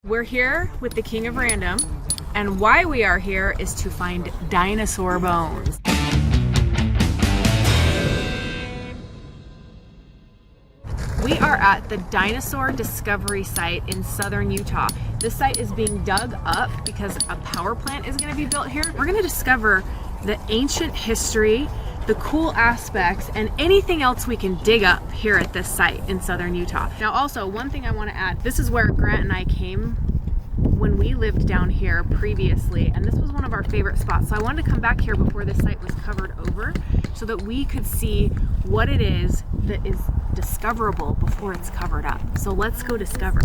We're here with the King of Random, and why we are here is to find dinosaur bones. We are at the Dinosaur Discovery Site in southern Utah. This site is being dug up because a power plant is going to be built here. We're going to discover the ancient history, the cool aspects, and anything else we can dig up here at this site in southern Utah. Now also, one thing I want to add, this is where Grant and I came when we lived down here previously, and this was one of our favorite spots. So I wanted to come back here before this site was covered over so that we could see what it is that is discoverable before it's covered up. So let's go discover.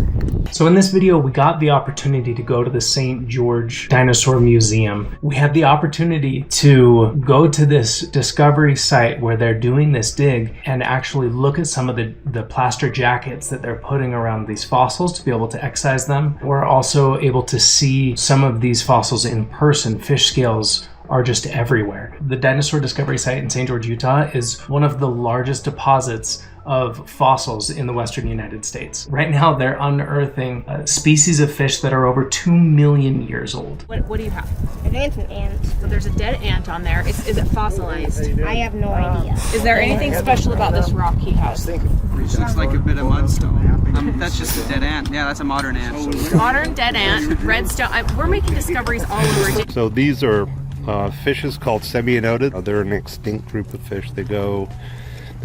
So in this video, we got the opportunity to go to the St. George Dinosaur Museum. We had the opportunity to go to this discovery site where they're doing this dig and actually look at some of the plaster jackets that they're putting around these fossils to be able to excise them. We're also able to see some of these fossils in person. Fish scales are just everywhere. The Dinosaur Discovery Site in St. George, Utah is one of the largest deposits of fossils in the western United States. Right now, they're unearthing species of fish that are over 2 million years old. What do you have? An ant. So there's a dead ant on there. Is it fossilized? I have no idea. Is there anything special about this rock he has? It looks like a bit of mudstone. That's just a dead ant. Yeah, that's a modern ant. Modern dead ant, redstone. We're making discoveries all over. So these are fishes called semi-anodid. They're an extinct group of fish. They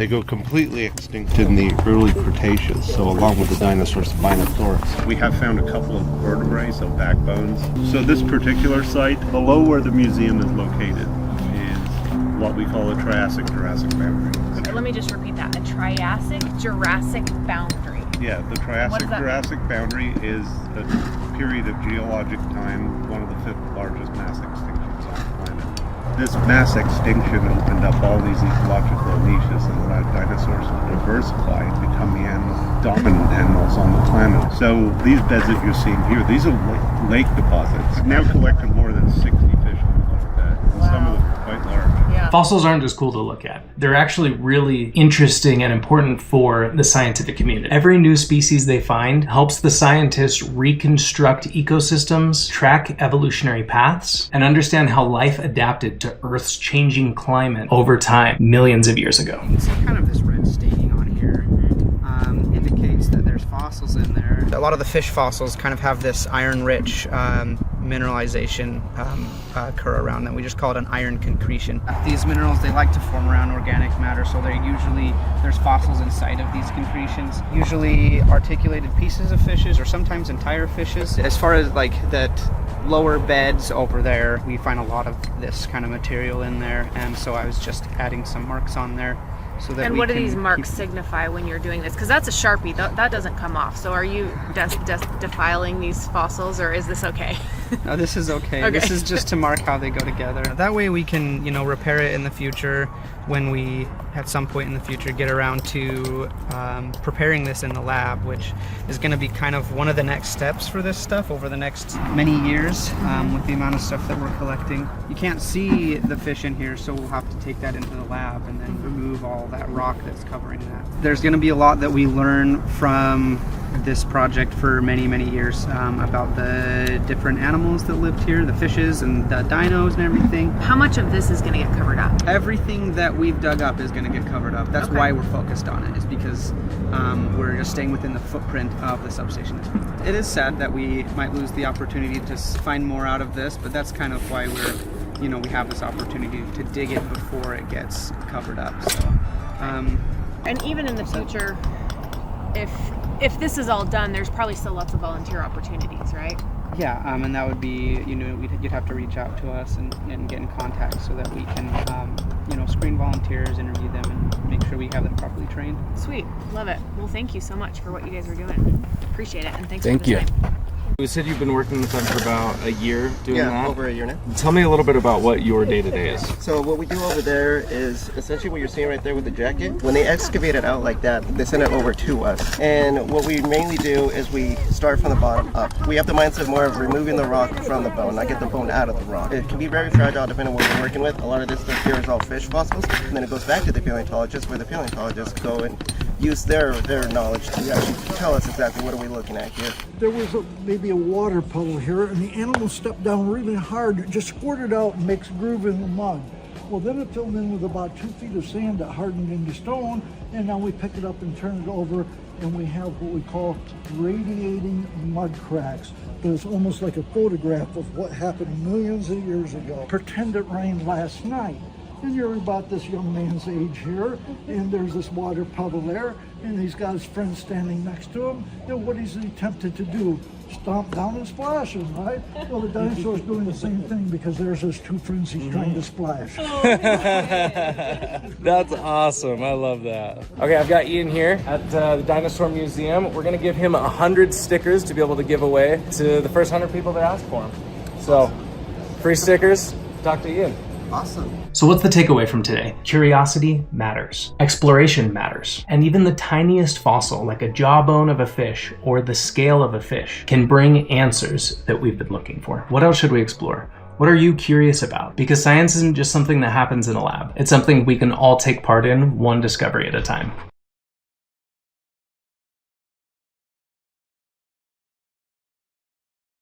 go completely extinct in the early Cretaceous, so along with the dinosaur Spinosaurus. We have found a couple of vertebrae, so backbones. So this particular site, below where the museum is located, is what we call a Triassic-Jurassic boundary. Let me just repeat that. A Triassic-Jurassic boundary. Yeah, the Triassic-Jurassic boundary is a period of geologic time, one of the 5th largest mass extinctions on the planet. This mass extinction opened up all these ecological niches and allowed dinosaurs to diversify and become the dominant animals on the planet. So these beds that you're seeing here, these are lake deposits. We've now collected more than 60 fish on the lake bed, and some of them are quite large. Yeah. Fossils aren't just cool to look at. They're actually really interesting and important for the scientific community. Every new species they find helps the scientists reconstruct ecosystems, track evolutionary paths, and understand how life adapted to Earth's changing climate over time, millions of years ago. So kind of this red staining on here indicates that there's fossils in there. A lot of the fish fossils kind of have this iron-rich mineralization occur around them. We just call it an iron concretion. These minerals, they like to form around organic matter, so there's fossils inside of these concretions. Usually articulated pieces of fishes, or sometimes entire fishes. As far as like that lower beds over there, we find a lot of this kind of material in there, and so I was just adding some marks on there. So that And what do these marks signify when you're doing this? Because that's a Sharpie, that doesn't come off. So are you defiling these fossils, or is this okay? No, this is okay. This is just to mark how they go together. That way we can, repair it in the future when we, at some point in the future, get around to preparing this in the lab, which is going to be kind of one of the next steps for this stuff over the next many years with the amount of stuff that we're collecting. You can't see the fish in here, so we'll have to take that into the lab and then remove all that rock that's covering that. There's going to be a lot that we learn from this project for many, many years about the different animals that lived here, the fishes and the dinos and everything. How much of this is going to get covered up? Everything that we've dug up is going to get covered up. That's why we're focused on it, is because we're just staying within the footprint of the substation. It is sad that we might lose the opportunity to find more out of this, but that's kind of why we have this opportunity to dig it before it gets covered up. So, and even in the future, if this is all done, there's probably still lots of volunteer opportunities, right? Yeah, and that would be, you'd have to reach out to us and get in contact so that we can, screen volunteers, interview them, and make sure we have them properly trained. Sweet, love it. Well, thank you so much for what you guys are doing. Appreciate it, and thanks for the time. You said you've been working with them for about a year doing that? Yeah, over a year now. Tell me a little bit about what your day-to-day is. So what we do over there is essentially what you're seeing right there with the jacket. When they excavate it out like that, they send it over to us. And what we mainly do is we start from the bottom up. We have the mindset more of removing the rock from the bone, not get the bone out of the rock. It can be very fragile depending on what we're working with. A lot of this stuff here is all fish fossils. And then it goes back to the paleontologist, where the paleontologists go and use their knowledge to actually tell us exactly what are we looking at here. There was maybe a water puddle here, and the animal stepped down really hard, it just squirted out and makes a groove in the mud. Well, then it filled in with about 2 feet of sand that hardened into stone, and now we pick it up and turn it over, and we have what we call radiating mud cracks. It's almost like a photograph of what happened millions of years ago. Pretend it rained last night. And you're about this young man's age here, and there's this water puddle there, and he's got his friend standing next to him. And what is he tempted to do? Stomp down and splash him, right? Well, the dinosaur's doing the same thing because there's his two friends he's trying to splash. That's awesome. I love that. Okay, I've got Ian here at the Dinosaur Museum. We're gonna give him 100 stickers to be able to give away to the first 100 people that ask for them. So, free stickers. Talk to Ian. Awesome. So what's the takeaway from today? Curiosity matters. Exploration matters. And even the tiniest fossil, like a jawbone of a fish or the scale of a fish, can bring answers that we've been looking for. What else should we explore? What are you curious about? Because science isn't just something that happens in a lab. It's something we can all take part in, one discovery at a time.